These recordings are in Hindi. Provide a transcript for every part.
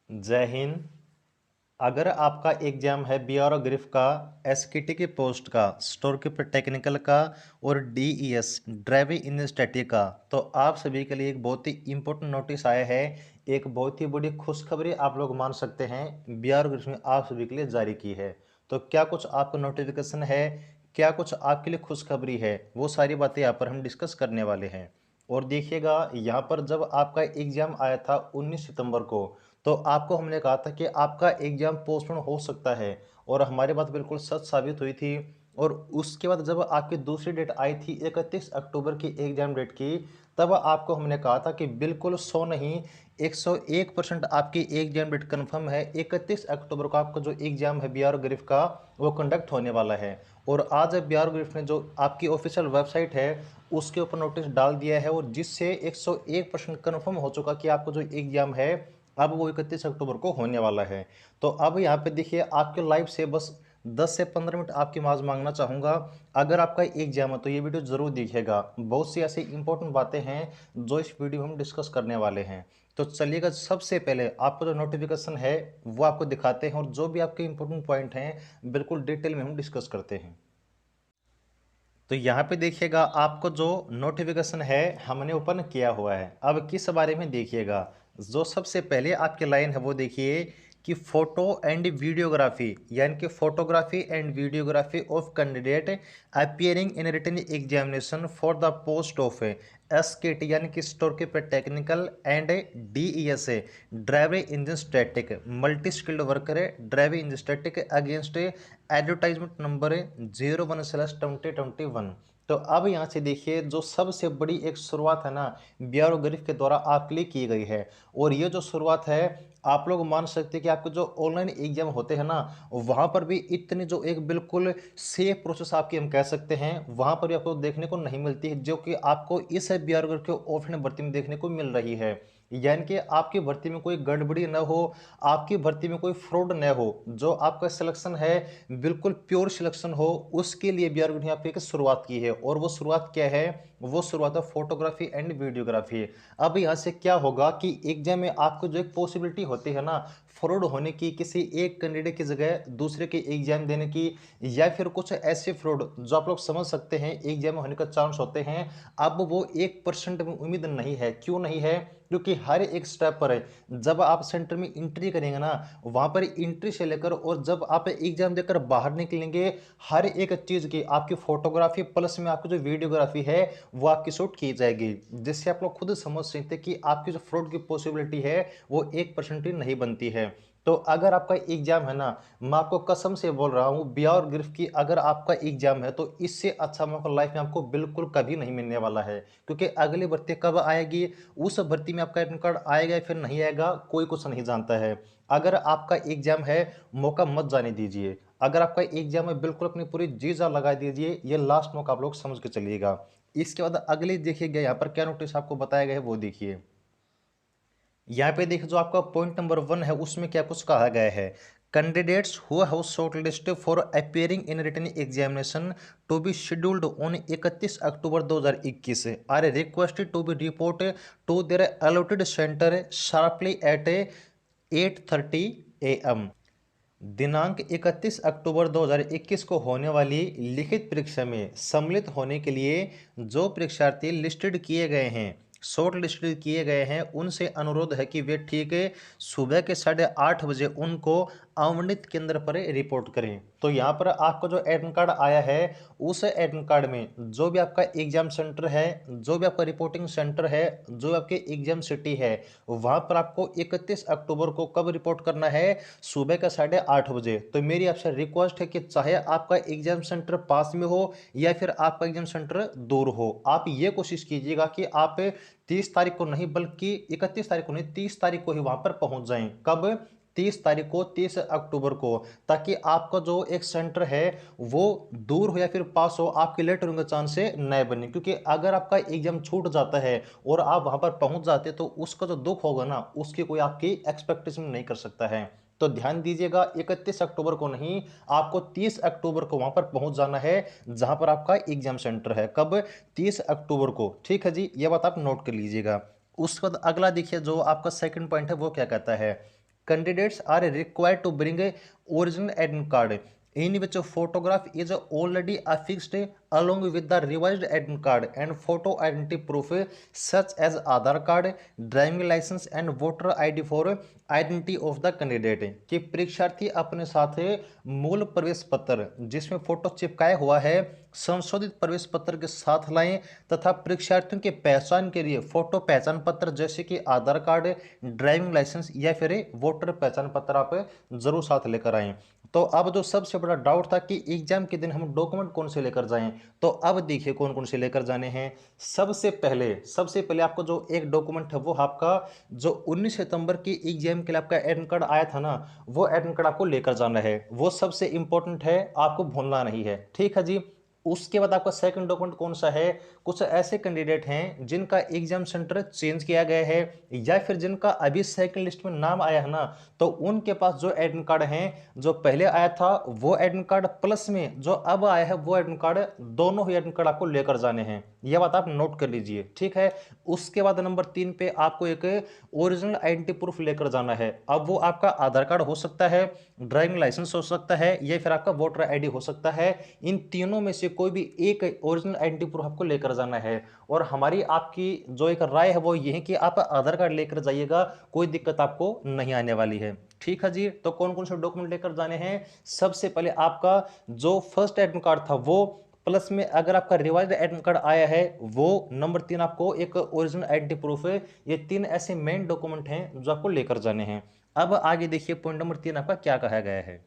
जय हिंद। अगर आपका एग्जाम है बीआरओ ग्रिफ का, एसकेटी की पोस्ट का, स्टोर कीपर टेक्निकल का और डीईएस ड्राइविंग इन स्टैटिक का, तो आप सभी के लिए एक बहुत ही इंपॉर्टेंट नोटिस आया है। एक बहुत ही बड़ी खुशखबरी आप लोग मान सकते हैं, बीआरओ ग्रिफ ने आप सभी के लिए जारी की है। तो क्या कुछ आपको नोटिफिकेशन है, क्या कुछ आपके लिए खुशखबरी है, वो सारी बातें यहाँ पर हम डिस्कस करने वाले हैं। और देखिएगा, यहाँ पर जब आपका एग्जाम आया था 19 सितंबर को, तो आपको हमने कहा था कि आपका एग्जाम पोस्टपोन हो सकता है, और हमारी बात बिल्कुल सच साबित हुई थी। और उसके बाद जब आपकी दूसरी डेट आई थी 31 अक्टूबर की एग्जाम डेट की, तब आपको हमने कहा था कि बिल्कुल 100 नहीं, 101% आपकी एग्जाम डेट कन्फर्म है। 31 अक्टूबर को आपका जो एग्जाम है बीआर ग्रिफ का, वो कंडक्ट होने वाला है। और आज बीआर ग्रिफ ने जो आपकी ऑफिशियल वेबसाइट है उसके ऊपर नोटिस डाल दिया है, और जिससे 101% कन्फर्म हो चुका कि आपका जो एग्जाम है अब वो 31 अक्टूबर को होने वाला है। तो अब यहाँ पे देखिए, आपके लाइव से बस 10 से 15 मिनट आपकी माज मांगना चाहूँगा। अगर आपका एग्जाम है तो ये वीडियो ज़रूर देखिएगा, बहुत सी ऐसी इंपॉर्टेंट बातें हैं जो इस वीडियो में हम डिस्कस करने वाले हैं। तो चलिएगा, सबसे पहले आपको जो नोटिफिकेशन है वो आपको दिखाते हैं, और जो भी आपके इंपॉर्टेंट पॉइंट हैं बिल्कुल डिटेल में हम डिस्कस करते हैं। तो यहाँ पे देखिएगा, आपको जो नोटिफिकेशन है हमने ओपन किया हुआ है। अब किस बारे में देखिएगा, जो सबसे पहले आपकी लाइन है वो देखिए कि फोटो एंड वीडियोग्राफी, यानी कि photography and videography of candidate appearing in written examination for the post of SKT, यानी कि store keeper technical and DES driver engine static multi skilled worker driver engine static against advertisement number 01/2021। तो अब यहाँ से देखिए, जो सबसे बड़ी एक शुरुआत है ना, बीआरओ ग्रिफ के द्वारा आपके लिए की गई है। और ये जो शुरुआत है, आप लोग मान सकते हैं कि आपके जो ऑनलाइन एग्जाम होते हैं ना, वहाँ पर भी इतनी जो एक बिल्कुल सेफ प्रोसेस आपकी हम कह सकते हैं, वहाँ पर भी आपको देखने को नहीं मिलती है, जो कि आपको इस बीआरओ ग्रिफ के ऑफलाइन भर्ती में देखने को मिल रही है। यानी कि आपकी भर्ती में कोई गड़बड़ी न हो, आपकी भर्ती में कोई फ्रॉड न हो, जो आपका सिलेक्शन है बिल्कुल प्योर सिलेक्शन हो, उसके लिए बीआर ने यहाँ पे एक शुरुआत की है। और वो शुरुआत क्या है, वो शुरुआत है फोटोग्राफी एंड वीडियोग्राफी। अब यहाँ से क्या होगा कि एग्जाम में आपको जो एक पॉसिबिलिटी होती है ना फ्रॉड होने की, किसी एक कैंडिडेट की जगह दूसरे के एग्जाम देने की, या फिर कुछ ऐसे फ्रॉड जो आप लोग समझ सकते हैं एग्जाम में होने का चांस होते हैं, अब वो 1% में उम्मीद नहीं है। क्यों नहीं है? क्योंकि हर एक स्टेप पर जब आप सेंटर में एंट्री करेंगे ना, वहां पर एंट्री से लेकर और जब आप एग्जाम देकर बाहर निकलेंगे, हर एक चीज की आपकी फोटोग्राफी प्लस में आपकी जो वीडियोग्राफी है वो आपकी शूट की जाएगी, जिससे आप लोग खुद समझ सकते हैं कि आपकी जो फ्रॉड की पॉसिबिलिटी है वो 1% ही नहीं बनती है। तो अगर आपका एग्जाम है ना, मैं आपको कसम से बोल रहा हूँ, बिया और गिरफ्त की अगर आपका एग्जाम है, तो इससे अच्छा मौका लाइफ में आपको बिल्कुल कभी नहीं मिलने वाला है। क्योंकि अगली भर्ती कब आएगी, उस भर्ती में आपका एडमिट कार्ड आएगा या फिर नहीं आएगा, कोई कुछ नहीं जानता है। अगर आपका एग्जाम है, मौका मत जाने दीजिए। अगर आपका एग्जाम है, बिल्कुल अपनी पूरी जी जान लगा दीजिए, ये लास्ट मौका आप लोग समझ के चलिएगा। इसके बाद अगले देखिएगा, यहाँ पर क्या नोटिस आपको बताया गया है वो देखिए। यहाँ पे देखिए, जो आपका पॉइंट नंबर 1 है उसमें क्या कुछ कहा गया है। Candidates who have shortlisted for appearing in written examination to be scheduled on 31 October 2021 are requested to be report to their allotted centre sharply at 8:30 AM। दिनांक 31 अक्टूबर 2021 को होने वाली लिखित परीक्षा में सम्मिलित होने के लिए जो परीक्षार्थी लिस्टेड किए गए हैं, शॉर्ट लिस्टेड किए गए हैं, उनसे अनुरोध है कि वे ठीक है सुबह के 8:30 बजे उनको आवंटित केंद्र पर रिपोर्ट करें। तो यहाँ पर आपका जो एडमिट कार्ड आया है, उस एडमिट कार्ड में जो भी आपका एग्जाम सेंटर है, जो भी आपका रिपोर्टिंग सेंटर है, जो आपके एग्जाम सिटी है, वहाँ पर आपको 31 अक्टूबर को कब रिपोर्ट करना है, सुबह का 8:30 बजे। तो मेरी आपसे रिक्वेस्ट है कि चाहे आपका एग्जाम सेंटर पास में हो या फिर आपका एग्जाम सेंटर दूर हो, आप ये कोशिश कीजिएगा कि आप 30 तारीख को नहीं, बल्कि 31 तारीख को नहीं, 30 तारीख को ही वहां पर पहुंच जाएं। कब? 30 तारीख को, 30 अक्टूबर को, ताकि आपका जो एक सेंटर है वो दूर हो या फिर पास हो, आपके लेट होने का चांस से न बने। क्योंकि अगर आपका एग्जाम छूट जाता है और आप वहां पर पहुंच जाते, तो उसका जो दुख होगा ना, उसकी कोई आपकी एक्सपेक्टेशन नहीं कर सकता है। तो ध्यान दीजिएगा, 31 अक्टूबर को नहीं, आपको 30 अक्टूबर को वहां पर पहुंच जाना है जहां पर आपका एग्जाम सेंटर है। कब? 30 अक्टूबर को। ठीक है जी, ये बात आप नोट कर लीजिएगा। उसके बाद अगला देखिए, जो आपका सेकंड पॉइंट है वो क्या कहता है। candidates are required to bring a original admit card in which a photograph is already affixed along with the revised admit card and photo identity proof such as Aadhaar card, driving license and voter ID for identity of the candidate। कि परीक्षार्थी अपने साथ मूल प्रवेश पत्र जिसमें फोटो चिपकाया हुआ है संशोधित प्रवेश पत्र के साथ लाएं तथा परीक्षार्थियों के पहचान के लिए फोटो पहचान पत्र जैसे कि आधार कार्ड, ड्राइविंग लाइसेंस या फिर वोटर पहचान पत्र आप जरूर साथ लेकर आएं। तो अब जो सबसे बड़ा डाउट था कि एग्जाम के दिन हम डॉक्यूमेंट कौन से लेकर जाएं, तो अब देखिए कौन कौन से लेकर जाने हैं। सबसे पहले आपको जो एक डॉक्यूमेंट है वो आपका जो 19 सितंबर की एग्जाम के लिए आपका एडमिट कार्ड आया था ना, वो एडमिट कार्ड आपको लेकर जाना है। वो सबसे इंपॉर्टेंट है, आपको भूलना नहीं है। ठीक है जी। उसके बाद आपका सेकंड डॉक्यूमेंट कौन सा है? कुछ ऐसे कैंडिडेट हैं जिनका एग्जाम सेंटर चेंज किया गया है या फिर जिनका अभी सेकंड लिस्ट में नाम आया है ना, तो उनके पास जो एडमिट कार्ड है जो पहले आया था वो एडमिट कार्ड प्लस में जो अब आया है वो एडमिट कार्ड, दोनों ही एडमिट कार्ड आपको लेकर जाने हैं। यह बात आप नोट कर लीजिए। ठीक है। उसके बाद नंबर 3 पे आपको एक ओरिजिनल आइडेंटिटी प्रूफ लेकर जाना है। अब वो आपका आधार कार्ड हो सकता है, ड्राइविंग लाइसेंस हो सकता है या फिर आपका वोटर आईडी हो सकता है। इन तीनों में से कोई भी एक ओरिजिनल आइडेंटिटी प्रूफ आपको लेकर जाना है। और हमारी आपकी जो एक राय है वो ये है कि आप आधार कार्ड लेकर जाइएगा, कोई दिक्कत आपको नहीं आने वाली है। ठीक है जी। तो कौन कौन से डॉक्यूमेंट लेकर जाने हैं? सबसे पहले आपका जो फर्स्ट एडमिट कार्ड था वो, प्लस में अगर आपका रिवाइज्ड एडमिट कार्ड आया है वो, नंबर 3 आपको एक ओरिजिनल आइडेंटिटी प्रूफ है। ये 3 ऐसे मेन डॉक्यूमेंट हैं जो आपको लेकर जाने हैं। अब आगे देखिए पॉइंट नंबर 3 आपका क्या कहा गया है।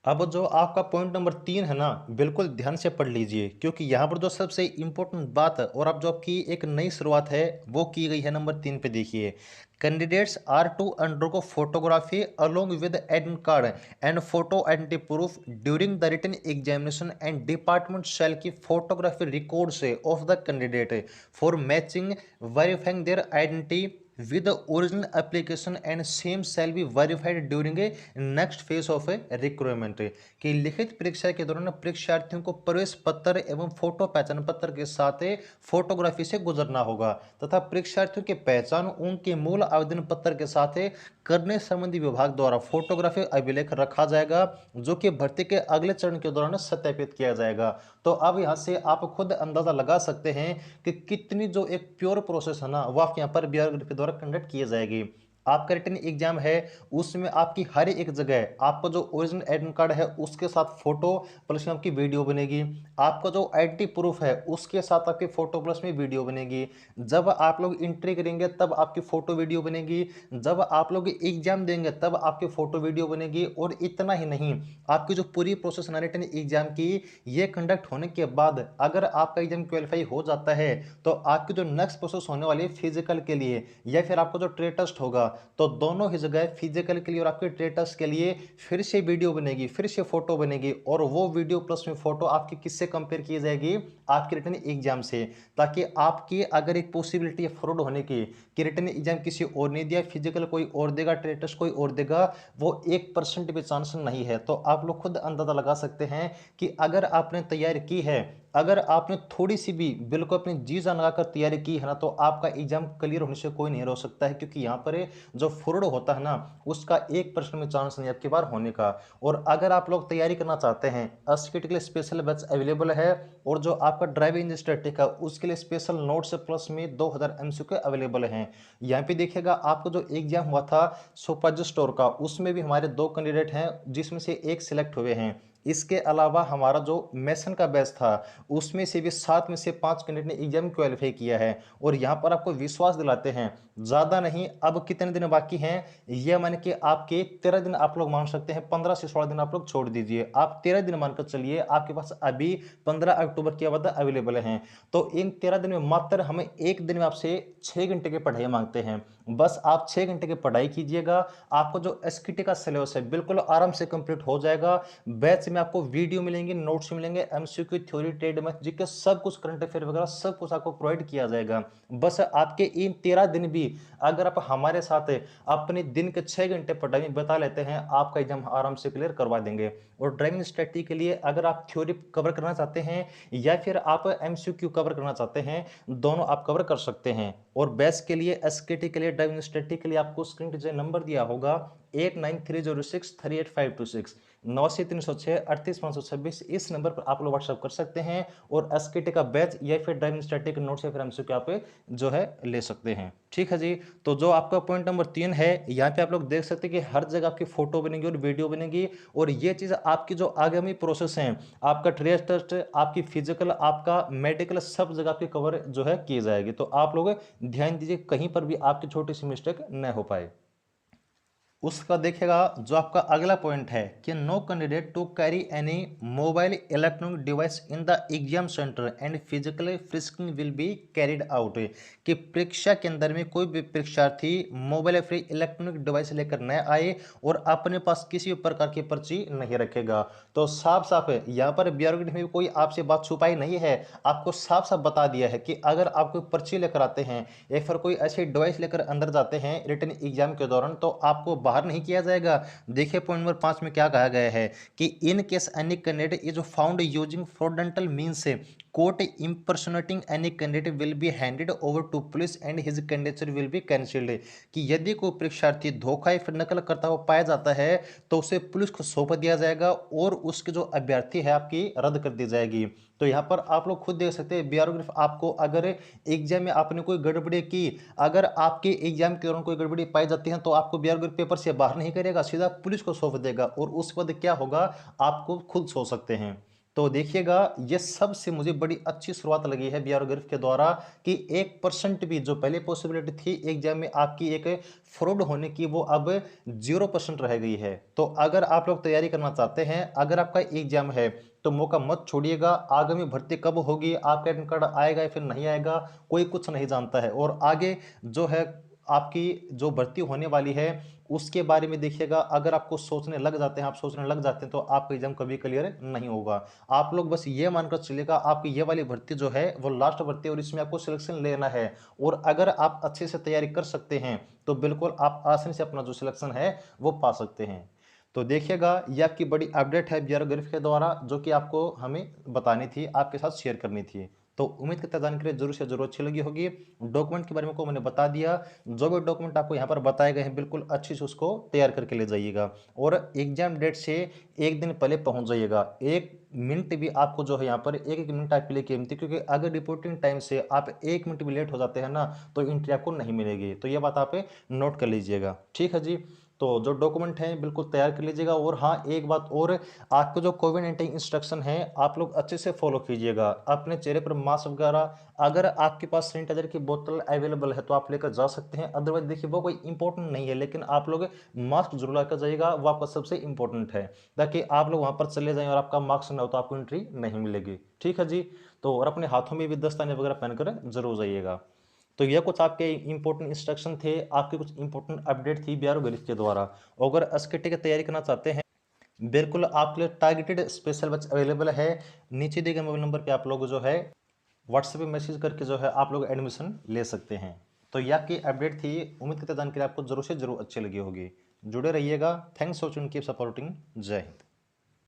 अब जो आपका पॉइंट नंबर 3 है ना, बिल्कुल ध्यान से पढ़ लीजिए क्योंकि यहाँ पर जो सबसे इंपॉर्टेंट बात है और अब जो आपकी एक नई शुरुआत है वो की गई है। नंबर 3 पे देखिए, candidates are to undergo photography along with admit card and photo identity proof during the written examination and department shall keep photography records of the candidate for matching verifying their identity with the original application and same shall be verified during a next phase of a requirement। कि लिखित परीक्षा के दौरान परीक्षार्थियों को प्रवेश पत्र एवं फोटो पहचान पत्र के साथ फोटोग्राफी से गुजरना होगा तथा परीक्षार्थियों की पहचान उनके मूल आवेदन पत्र के साथ करने संबंधी विभाग द्वारा फोटोग्राफी अभिलेख रखा जाएगा जो कि भर्ती के अगले चरण के दौरान सत्यापित किया जाएगा। तो अब यहाँ से आप खुद अंदाजा लगा सकते हैं कि कितनी जो एक प्योर प्रोसेस है ना वो आपके यहाँ पर बिहार के द्वारा कंडक्ट की जाएगी। आपका रिटन एग्जाम है उसमें आपकी हर एक जगह आपका जो ओरिजिनल एडमिट कार्ड है उसके साथ फोटो प्लस में आपकी वीडियो बनेगी। आपका जो आईडी प्रूफ है उसके साथ आपकी फोटो प्लस में वीडियो बनेगी। जब आप लोग एंट्री करेंगे तब आपकी फोटो वीडियो बनेगी। जब आप लोग एग्जाम देंगे तब आपकी फोटो वीडियो बनेगी। और इतना ही नहीं, आपकी जो पूरी प्रोसेस है रिटन एग्जाम की ये कंडक्ट होने के बाद अगर आपका एग्जाम क्वालिफाई हो जाता है तो आपकी जो नेक्स्ट प्रोसेस होने वाली है फिजिकल के लिए या फिर आपका जो ट्रेड टेस्ट होगा, तो दोनों ही जगह फिजिकल के लिए और आपके ट्रेड टेस्ट के लिए फिर से वीडियो बनेगी, फिर से फोटो बनेगी। और वो वीडियो प्लस में फोटो आपकी किससे कंपेयर की जाएगी? आपके रिटन एग्जाम से। ताकि आपकी अगर एक पॉसिबिलिटी है फ्रॉड होने की कि रिटन एग्जाम किसी और ने दिया, फिजिकल कोई और देगा, ट्रेड टेस्ट कोई और देगा, वो 1% भी चांस नहीं है। तो आप लोग खुद अंदाजा लगा सकते हैं कि अगर आपने तैयारी की है, अगर आपने थोड़ी सी भी बिल्कुल अपनी जी जान लगाकर तैयारी की है ना, तो आपका एग्जाम क्लियर होने से कोई नहीं रोक सकता है। क्योंकि यहाँ पर जो फ्रॉड होता है ना उसका 1% में चांस नहीं आपकी बार होने का। और अगर आप लोग तैयारी करना चाहते हैं, अस्किट के लिए स्पेशल बैच अवेलेबल है और जो आपका ड्राइविंग स्टैटिक है उसके लिए स्पेशल नोट्स प्लस में 2000 MCQ अवेलेबल हैं। यहाँ पे देखिएगा आपको जो एग्जाम हुआ था सुपरवाइजर स्टोर का, उसमें भी हमारे 2 कैंडिडेट हैं जिसमें से एक सिलेक्ट हुए हैं। इसके अलावा हमारा जो मैसन का बैच था उसमें से भी 7 में से 5 कैंडिडेट ने एग्जाम क्वालिफाई किया है। और यहाँ पर आपको विश्वास दिलाते हैं, ज़्यादा नहीं, अब कितने दिन बाकी हैं ये मान के आपके 13 दिन आप लोग मान सकते हैं। 15 से 16 दिन आप लोग छोड़ दीजिए, आप 13 दिन मानकर चलिए। आपके पास अभी 15 अक्टूबर के बाद अवेलेबल हैं। तो इन 13 दिन में मात्र हमें एक दिन में आपसे 6 घंटे की पढ़ाई मांगते हैं। बस आप 6 घंटे की पढ़ाई कीजिएगा, आपको जो एसक्यूटी का सिलेबस है बिल्कुल आराम से कंप्लीट हो जाएगा। बैच जैसे में आपको वीडियो मिलेंगे, नोट्स मिलेंगे, MCQ, theory, trade, math, GK, सब कुछ, करंट अफेयर वगैरह सब कुछ आपको प्रोवाइड किया जाएगा। बस आपके इन 13 दिन भी अगर आप हमारे साथ अपने दिन के 6 घंटे पढ़ाई में बता लेते हैं, आपका एग्जाम आराम से क्लियर करवा देंगे। और ड्राइविंग स्ट्रेटजी के लिए अगर आप थ्योरी कवर करना चाहते हैं या फिर आप एमसीक्यू कवर करना चाहते हैं, दोनों आप कवर कर सकते हैं। और बैच के लिए, एसकेटी के लिए, ड्राइविंग स्ट्रेटजी के लिए आपको स्क्रीन पर जो नंबर दिया होगा 8930638526, 9306 इस नंबर पर आप लोग व्हाट्सएप कर सकते हैं और एसकेटी का बैच या फिर ड्राइविंग स्ट्रेटजी के नोट्स या फिर एमसीक्यू आप जो है ले सकते हैं। ठीक है जी। तो जो आपका पॉइंट नंबर 3 है, यहाँ पे आप लोग देख सकते हैं कि हर जगह आपकी फोटो बनेगी और वीडियो बनेगी, और ये चीज आपकी जो आगामी प्रोसेस है, आपका ट्रेस टेस्ट, आपकी फिजिकल, आपका मेडिकल, सब जगह आपकी कवर जो है की जाएगी। तो आप लोग ध्यान दीजिए कहीं पर भी आपकी छोटी सी मिस्टेक न हो पाए। उसका देखिएगा जो आपका अगला पॉइंट है कि no candidate to carry any mobile electronic device in the exam centre and physical frisking will be carried out, कि परीक्षा के अंदर में कोई भी परीक्षार्थी मोबाइल या फिर इलेक्ट्रॉनिक डिवाइस लेकर न आए और अपने पास किसी भी प्रकार की पर्ची नहीं रखेगा। तो साफ साफ है यहाँ पर ब्यूरोक्रेट में कोई आपसे बात छुपाई नहीं है, आपको साफ साफ बता दिया है कि अगर आप कोई पर्ची लेकर आते हैं या फिर कोई ऐसी डिवाइस लेकर अंदर जाते हैं रिटन एग्जाम के दौरान, तो आपको बाहर नहीं किया जाएगा। देखिए पॉइंट नंबर 5 में क्या कहा गया है कि in case any candidate is found using fraudulent means court impersonating any candidate will be handed over to police and his candidature will be cancelled, कि यदि कोई परीक्षार्थी धोखा या फिर नकल करता हुआ पाया जाता है तो उसे पुलिस को सौंप दिया जाएगा और उसके जो अभ्यर्थी है आपकी रद्द कर दी जाएगी। तो यहाँ पर आप लोग खुद देख सकते हैं ब्यूरोग्राफ आपको अगर एग्जाम में आपने कोई गड़बड़ी की, अगर आपके एग्जाम के दौरान कोई गड़बड़ी पाई जाती है तो आपको ब्यूरोग्राफ पेपर से बाहर नहीं करेगा, सीधा पुलिस को सौंप देगा और उस बाद क्या होगा आपको खुद सो सकते हैं। तो देखिएगा ये सबसे मुझे बड़ी अच्छी शुरुआत लगी है ब्यूरोग्राफ के द्वारा कि 1% भी जो पहले पॉसिबिलिटी थी एग्जाम में आपकी एक फ्रॉड होने की, वो अब 0% रह गई है। तो अगर आप लोग तैयारी करना चाहते हैं, अगर आपका एग्जाम है तो मौका मत छोड़िएगा। आगामी भर्ती कब होगी, आपका एडमिट कार्ड आएगा या फिर नहीं आएगा, कोई कुछ नहीं जानता है। और आगे जो है आपकी जो भर्ती होने वाली है उसके बारे में देखिएगा, अगर आपको सोचने लग जाते हैं, आप सोचने लग जाते हैं तो आपका एग्जाम कभी क्लियर नहीं होगा। आप लोग बस ये मानकर चलिएगा आपकी ये वाली भर्ती जो है वो लास्ट भर्ती है और इसमें आपको सिलेक्शन लेना है। और अगर आप अच्छे से तैयारी कर सकते हैं तो बिल्कुल आप आसानी से अपना जो सिलेक्शन है वो पा सकते हैं। तो देखिएगा ये आपकी बड़ी अपडेट है ब्यूरोग्राफ के द्वारा जो कि आपको हमें बतानी थी, आपके साथ शेयर करनी थी। तो उम्मीद करता जानकारी जरूर से जरूर अच्छी लगी होगी। डॉक्यूमेंट के बारे में को मैंने बता दिया, जो भी डॉक्यूमेंट आपको यहाँ पर बताए गए हैं बिल्कुल अच्छे से उसको तैयार करके ले जाइएगा और एग्जाम डेट से एक दिन पहले पहुंच जाइएगा। एक मिनट भी आपको जो है यहाँ पर एक एक मिनट आपके लिए कीमती, क्योंकि अगर रिपोर्टिंग टाइम से आप एक मिनट भी लेट हो जाते हैं ना तो एंट्री आपको नहीं मिलेगी। तो ये बात आप नोट कर लीजिएगा। ठीक है जी। तो जो डॉक्यूमेंट हैं बिल्कुल तैयार कर लीजिएगा। और हाँ एक बात और, आपको जो कोविड-19 इंस्ट्रक्शन है आप लोग अच्छे से फॉलो कीजिएगा। अपने चेहरे पर मास्क वगैरह, अगर आपके पास सैनिटाइजर की बोतल अवेलेबल है तो आप लेकर जा सकते हैं, अदरवाइज देखिए वो कोई इंपॉर्टेंट नहीं है, लेकिन आप लोग मास्क जरूर लेकर जाइएगा, वो आपका सबसे इंपॉर्टेंट है, ताकि आप लोग वहाँ पर चले जाएं और आपका मास्क ना हो तो आपको एंट्री नहीं मिलेगी। ठीक है जी। तो और अपने हाथों में भी दस्ताने वगैरह पहनकर जरूर जाइएगा। तो ये कुछ आपके इंपॉर्टेंट इंस्ट्रक्शन थे, आपके कुछ इंपॉर्टेंट अपडेट थी ब्यूरोग्राफ के द्वारा। अगर एसकेटी की तैयारी करना चाहते हैं बिल्कुल आपके लिए टारगेटेड स्पेशल बैच अवेलेबल है। नीचे दिए गए मोबाइल नंबर पे आप लोग जो है व्हाट्सएप पे मैसेज करके जो है आप लोग एडमिशन ले सकते हैं। तो ये आपकी अपडेट थी, उम्मीद करते जानकारी आपको जरूर से जरूर अच्छी लगी होगी। जुड़े रहिएगा। Thanks for watching, keep supporting. जय हिंद।